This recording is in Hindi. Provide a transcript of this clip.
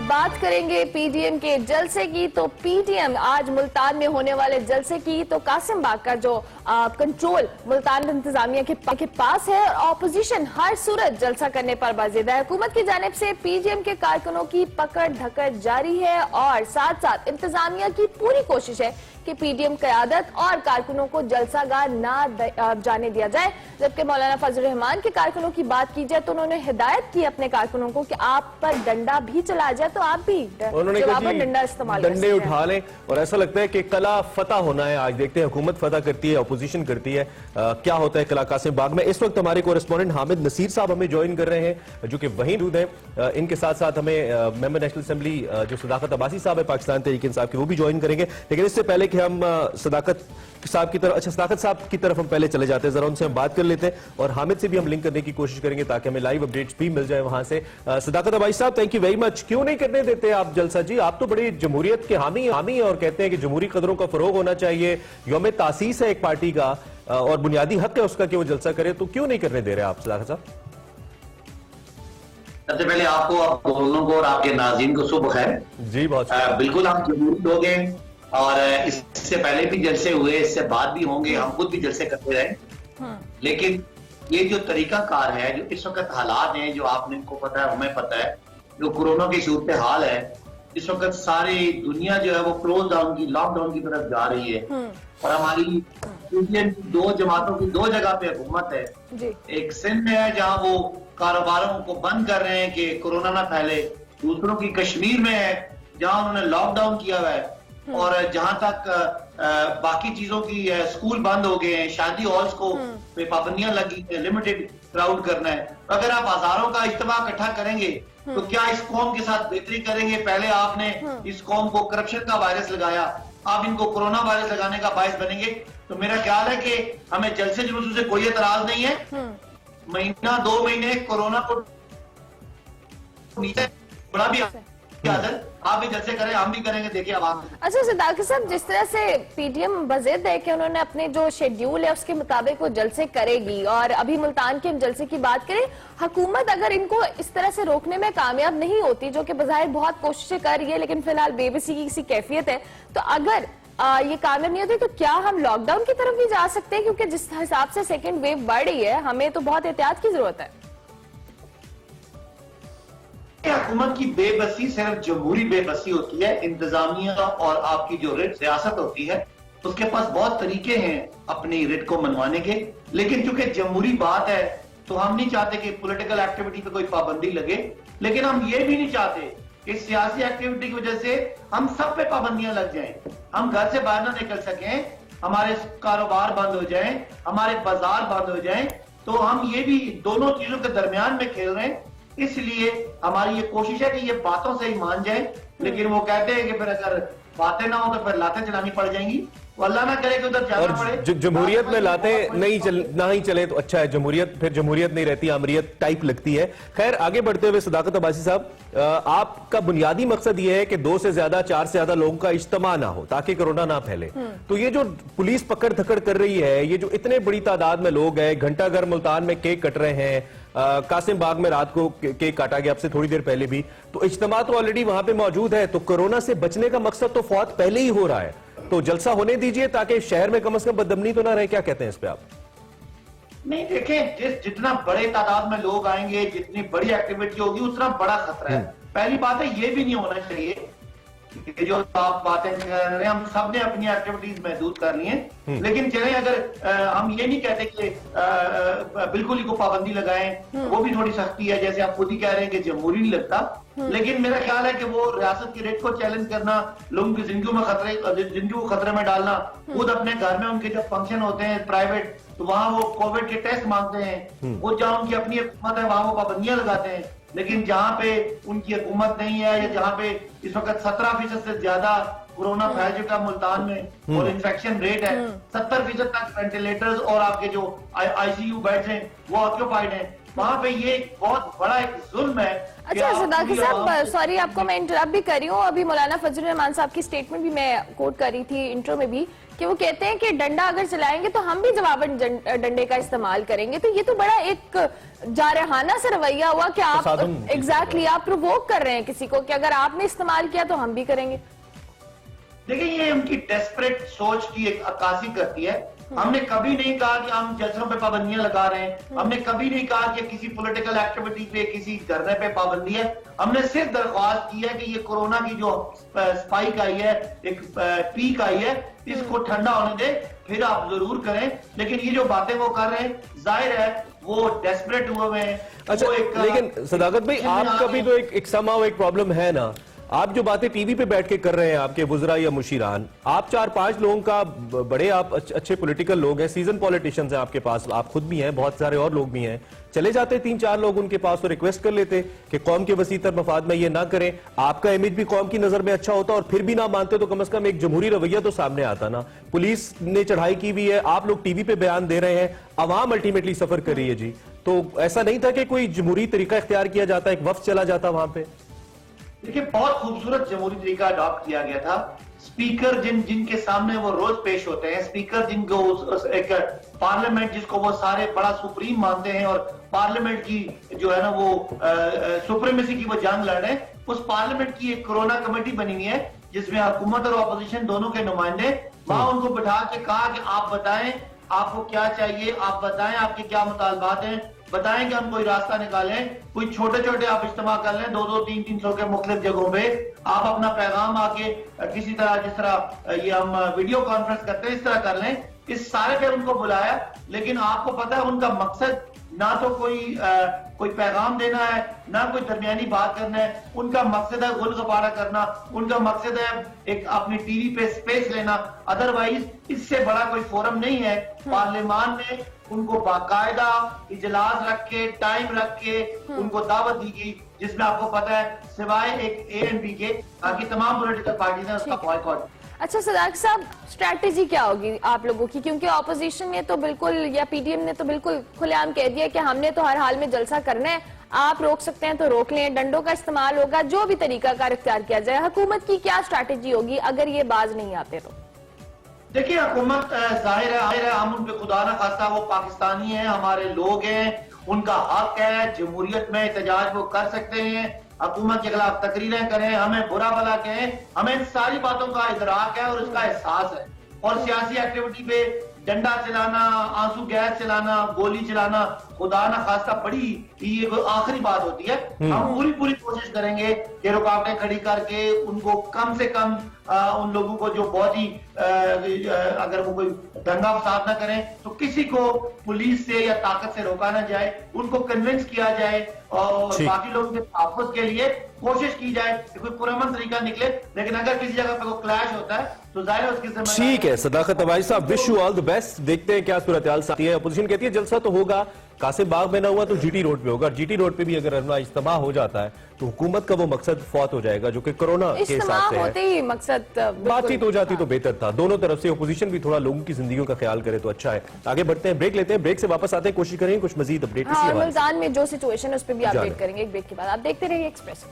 बात करेंगे पीडीएम के जलसे की। तो पीडीएम आज मुल्तान में होने वाले जलसे की तो कासिम बाग का जो कंट्रोल मुल्तान इंतजामिया के पास है और ऑपोजिशन हर सूरत जलसा करने पर बाजिद है। हुकूमत की जानिब से पीडीएम के कारकुनों की पकड़ धकड़ जारी है और साथ साथ इंतजामिया की पूरी कोशिश है कि पीडीएम क़यादत और कारकुनों को जलसागाह ना जाने दिया जाए। जबकि मौलाना फजल रहमान के कारकुनों की बात की जाए तो उन्होंने हिदायत की अपने कारकुनों को कि आप पर डंडा भी चला जाए तो आप भी डंडा इस्तेमाल डंडे उठा लें। और ऐसा लगता है कि कला फतह होना है। आज देखते हैं हुकूमत फतह करती है, अपोजिशन करती है, क्या होता है कला कासिम बाग में। इस वक्त हमारे कोरेस्पोंडेंट हामिद नसीर साहब हमें ज्वाइन कर रहे हैं जो कि वहीं मौजूद हैं। इनके साथ साथ हमें मेंबर नेशनल असेंबली जो सदाकत अब्बासी साहब है पाकिस्तान तहरीक इंसाफ के, वो भी ज्वाइन करेंगे। लेकिन इससे पहले कि हम सदाकत साहब की तरफ सदाकत साहब की तरफ हम पहले चले जाते हैं, जरा उनसे हम बात कर लेते हैं और हामिद से भी हम लिंक करने की कोशिश करेंगे ताकि हमें लाइव अपडेट्स भी मिल जाए वहां से। सदाकत अब्बासी साहब, थैंक यू वेरी मच। क्यों नहीं करने देते आप जलसा जी? आप तो बड़ी जमहूरियत के हामी हैं और कहते हैं कि जमहूरी कदरों का फरोग होना चाहिए, यौम तासीस है एक पार्टी का और बुनियादी हक है उसका कि वो जलसा करे, तो क्यों नहीं करने दे रहे आप सदाकत साहब? सबसे पहले आपको, आप दोनों को और आपके नाज़रीन को सुबह खैर जी। बहुत बिल्कुल हम जमहूरी लोग हैं और इससे पहले भी जलसे हुए, इससे बाद भी होंगे, हम खुद भी जलसे करते रहे। लेकिन ये जो तरीका कार है, जो इस वक्त हालात हैं, जो आपने को पता है, हमें पता है, जो कोरोना की सूरत हाल है, इस वक्त सारी दुनिया जो है वो क्लोज डाउन की, लॉकडाउन की तरफ जा रही है और हमारी दो जमातों की दो जगह पे हुकूमत है। एक सिंध में है जहां वो कारोबारों को बंद कर रहे हैं कि कोरोना ना फैले, दूसरों की कश्मीर में है जहां उन्होंने लॉकडाउन किया हुआ है और जहां तक बाकी चीजों की स्कूल बंद हो गए हैं, शादी हॉल्स को पे पाबंदियां लगी है, लिमिटेड क्राउड करना है। तो अगर आप हजारों का इज्तिमा इकट्ठा करेंगे तो क्या इस कौम के साथ बेहतरी करेंगे? पहले आपने इस कौम को करप्शन का वायरस लगाया, आप इनको कोरोना वायरस लगाने का बायस बनेंगे। तो मेरा ख्याल है कि हमें जलसे जुलूस से कोई एतराज नहीं है। महीना 2 महीने कोरोना को नीचे बड़ा भी आप भी जलसे करें, हम भी करेंगे, देखिए अब आप। अच्छा सदाकत साहब, जिस तरह से पीडीएम वज़ीर है कि उन्होंने अपने जो शेड्यूल है उसके मुताबिक वो जलसे करेगी और अभी मुल्तान के हम जलसे की बात करें, हुकूमत अगर इनको इस तरह से रोकने में कामयाब नहीं होती, जो कि बज़ाहिर बहुत कोशिशें कर रही है लेकिन फिलहाल बेबसी की किसी कैफियत है, तो अगर ये कामयाब नहीं होती तो क्या हम लॉकडाउन की तरफ भी जा सकते हैं? क्योंकि जिस हिसाब से सेकेंड वेव बढ़ रही है, हमें तो बहुत एहतियात की जरूरत है। हुकूमत की बेबसी सिर्फ जमहूरी बेबसी होती है। इंतजामिया और आपकी जो रियासत होती है उसके पास बहुत तरीके हैं अपनी रिट को मनवाने के, लेकिन चूंकि जमहूरी बात है तो हम नहीं चाहते कि पॉलिटिकल एक्टिविटी पे कोई पाबंदी लगे, लेकिन हम ये भी नहीं चाहते कि सियासी एक्टिविटी की वजह से हम सब पे पाबंदियां लग जाएं, हम घर से बाहर ना निकल सकें, हमारे कारोबार बंद हो जाएं, हमारे बाजार बंद हो जाएं। तो हम ये भी दोनों चीजों के दरमियान में खेल रहे हैं। इसलिए हमारी ये कोशिश है कि ये बातों से ही मान जाए, लेकिन वो कहते हैं कि फिर अगर बातें ना हो तो फिर लातें चलानी पड़ जाएंगी। अल्लाह ना करे कि उधर जाना पड़े। जमहूरियत में लातें ना ही चले तो अच्छा है, जमहूरियत फिर जमहूरियत नहीं रहती, आमरीयत टाइप लगती है। खैर आगे बढ़ते हुए सदाकत अब्बासी साहब, आपका बुनियादी मकसद ये है कि 2 से ज्यादा 4 से ज्यादा लोगों का इज्तिमा ना हो ताकि कोरोना ना फैले। तो ये जो पुलिस पकड़ धकड़ कर रही है, ये जो इतने बड़ी तादाद में लोग हैं, घंटाघर मुल्तान में केक कट रहे हैं, कासिम बाग में रात को केक काटा गया आपसे थोड़ी देर पहले भी, तो इज्तिमा तो ऑलरेडी वहां पे मौजूद है, तो कोरोना से बचने का मकसद तो फौत पहले ही हो रहा है, तो जलसा होने दीजिए ताकि शहर में कम से कम बदअमनी तो ना रहे। क्या कहते हैं इस पे आप? नहीं देखें, जितना बड़े तादाद में लोग आएंगे, जितनी बड़ी एक्टिविटी होगी उतना बड़ा खतरा है। पहली बात है ये भी नहीं होना चाहिए कि जो आप बातें कर रहे हैं, हम सब ने अपनी एक्टिविटीज महदूद कर ली हैं, लेकिन चले अगर हम ये नहीं कहते कि बिल्कुल ही को पाबंदी लगाएं, वो भी थोड़ी सख्ती है, जैसे आप खुद ही कह रहे हैं कि जमहूरी नहीं लगता, लेकिन मेरा ख्याल है कि वो रियासत की रेट को चैलेंज करना, लोगों की जिंदगी को खतरे में डालना, खुद अपने घर में उनके जब फंक्शन होते हैं प्राइवेट तो वहां वो कोविड के टेस्ट मांगते हैं, वो जहां उनकी अपनी हुकूमत है वहां वो पाबंदियां लगाते हैं, लेकिन जहां पे उनकी हुकूमत नहीं है या जहां पे इस वक्त 17% से ज्यादा कोरोना फैल चुका मुल्तान में और इन्फेक्शन रेट है, 70% तक वेंटिलेटर्स और आपके जो आईसीयू बेड्स हैं वो ऑक्यूपाइड हैं, वहां पे ये एक बहुत बड़ा एक जुल्म है। कि अच्छा आप सदाकत पूरी साहब, आवाम को- सॉरी आपको मैं इंटरप्ट भी कर रही हूँ। अभी मौलाना फजल रहमान साहब की स्टेटमेंट भी मैं कोट कर रही थी इंट्रो में भी, कि वो कहते हैं कि डंडा अगर चलाएंगे तो हम भी जवाबन डंडे का इस्तेमाल करेंगे। तो ये तो बड़ा एक जारहाना सा रवैया हुआ कि आप तसादुम एग्जैक्टली आप प्रोवोक कर रहे हैं किसी को कि अगर आपने इस्तेमाल किया तो हम भी करेंगे। देखिए, ये उनकी डेस्परेट सोच की एक अक्कासी करती है। हमने कभी नहीं कहा कि हम जलसों पे पाबंदियां लगा रहे हैं। हमने कभी नहीं कहा कि किसी पॉलिटिकल एक्टिविटी पे, किसी धरने पे पाबंदी है। हमने सिर्फ दरख्वास्त की है कि ये कोरोना की जो स्पाइक आई है, एक पीक आई है, इसको ठंडा होने दे, फिर आप जरूर करें। लेकिन ये जो बातें वो कर रहे हैं, जाहिर है वो डेस्परेट हुए हुए हैं। अच्छा, वो एक लेकिन सदाकत भाई, आपका भी तो एक समाव एक प्रॉब्लम है ना। आप जो बातें टीवी पे बैठ के कर रहे हैं, आपके वुजरा या मुशीरान, आप 4-5 लोगों का बड़े आप अच्छे पॉलिटिकल लोग हैं, सीजन पॉलिटिशियंस हैं आपके पास, आप खुद भी हैं, बहुत सारे और लोग भी हैं। चले जाते 3-4 लोग उनके पास तो रिक्वेस्ट कर लेते कि कौम के वसीतर मफाद में ये ना करें, आपका इमेज भी कौम की नजर में अच्छा होता, और फिर भी ना मानते तो कम से कम एक जमहूरी रवैया तो सामने आता ना। पुलिस ने चढ़ाई की भी है, आप लोग टीवी पे बयान दे रहे हैं, अवाम अल्टीमेटली सफर कर रही है जी। तो ऐसा नहीं था कि कोई जमहूरी तरीका इख्तियार किया जाता, एक वफ्द चला जाता वहां पे? देखिए, बहुत खूबसूरत जमहूरी तरीका अडॉप्ट किया गया था। स्पीकर जिनके सामने वो रोज पेश होते हैं, स्पीकर जिनको एक पार्लियामेंट जिसको वो सारे बड़ा सुप्रीम मानते हैं, और पार्लियामेंट की जो है ना वो सुप्रीमेसी की वो जंग लड़ रहे हैं, उस पार्लियामेंट की एक कोरोना कमेटी बनी हुई है जिसमें हुकूमत और अपोजिशन दोनों के नुमाइंदे, वहां उनको बिठा के कहा कि आप बताएं आपको क्या चाहिए, आप बताएं आपके क्या मुतालबात हैं, बताएं कि हम कोई रास्ता निकालें। कोई छोटे छोटे आप इस्तेमाल कर लें, 200-300 के मुख्तलिफ जगहों पे आप अपना पैगाम आके किसी तरह, जिस तरह ये हम वीडियो कॉन्फ्रेंस करते हैं, इस तरह कर लें। इस सारे पे उनको बुलाया, लेकिन आपको पता है उनका मकसद ना तो कोई पैगाम देना है, ना कोई दरमियानी बात करना है। उनका मकसद है गुल गबारा करना, उनका मकसद है एक अपनी टीवी पे स्पेस लेना। अदरवाइज इससे बड़ा कोई फोरम नहीं है। पार्लियामान में उनको बाकायदा इजलास रख के, टाइम रख के उनको दावत दी गई, जिसमें आपको पता है सिवाय एक ANP के बाकी तमाम पॉलिटिकल पार्टी ने उसका बॉयकॉट। अच्छा सदाकत साहब, स्ट्रैटेजी क्या होगी आप लोगों की? क्योंकि ऑपोजिशन ने तो बिल्कुल, या PTM ने तो बिल्कुल खुलेआम कह दिया कि हमने तो हर हाल में जलसा करना है, आप रोक सकते हैं तो रोक लें, डंडों का इस्तेमाल होगा, जो भी तरीका कार इख्तियार किया जाए। हुकूमत की क्या स्ट्रैटेजी होगी अगर ये बाज नहीं आते तो? देखिए, हुकूमत जाहिर है हम उन पे खुदा ना खास्ता, वो पाकिस्तानी हैं, हमारे लोग हैं, उनका हक है, जमहूरियत में एहतजाज वो कर सकते हैं, हुकूमत के खिलाफ तकरीरें करें, हमें बुरा भला कहें, हमें इन सारी बातों का इदराक है और उसका एहसास है। और सियासी एक्टिविटी पे डंडा चलाना, आंसू गैस चलाना, गोली चलाना खुदा ना खास्ता बड़ी ये आखिरी बात होती है। हम पूरी कोशिश करेंगे कि रुकावटें खड़ी करके उनको कम से कम उन लोगों को जो बहुत ही अगर वो कोई दंगा फसाद ना करें तो किसी को पुलिस से या ताकत से रोका ना जाए, उनको कन्विंस किया जाए और बाकी लोगों के तहफ़्फ़ुज़ के लिए कोशिश की जाए कि कोई पुरअमन तरीका निकले। लेकिन अगर किसी जगह पे कोई क्लैश होता है तो जाहिर है उसकी जिम्मेदारी। ठीक है सदाकत अबाई साहब, wish you all the best. देखते हैं क्या सूरत हाल आती है। अपोजिशन कहती है जलसा तो होगा, कासिम बाग में ना हुआ तो GT रोड पे होगा। GT रोड पे भी अगर अपना इज्तिमा हो जाता है तो हुकूमत का वो मकसद फौत हो जाएगा जो कि कोरोना के हिसाब से होते ही मकसद बातचीत हो जाती तो बेहतर था। दोनों तरफ से अपोजिशन भी थोड़ा लोगों की जिंदगियों का ख्याल करे तो अच्छा है। आगे बढ़ते हैं, ब्रेक लेते हैं, ब्रेक से वापस आते हैं, कोशिश करेंगे कुछ मजीद अपडेट। मुल्तान में जो सिचुएशन है उस पर भी अपडेट करेंगे एक ब्रेक के बाद। आप देखते रहिए एक्सप्रेस।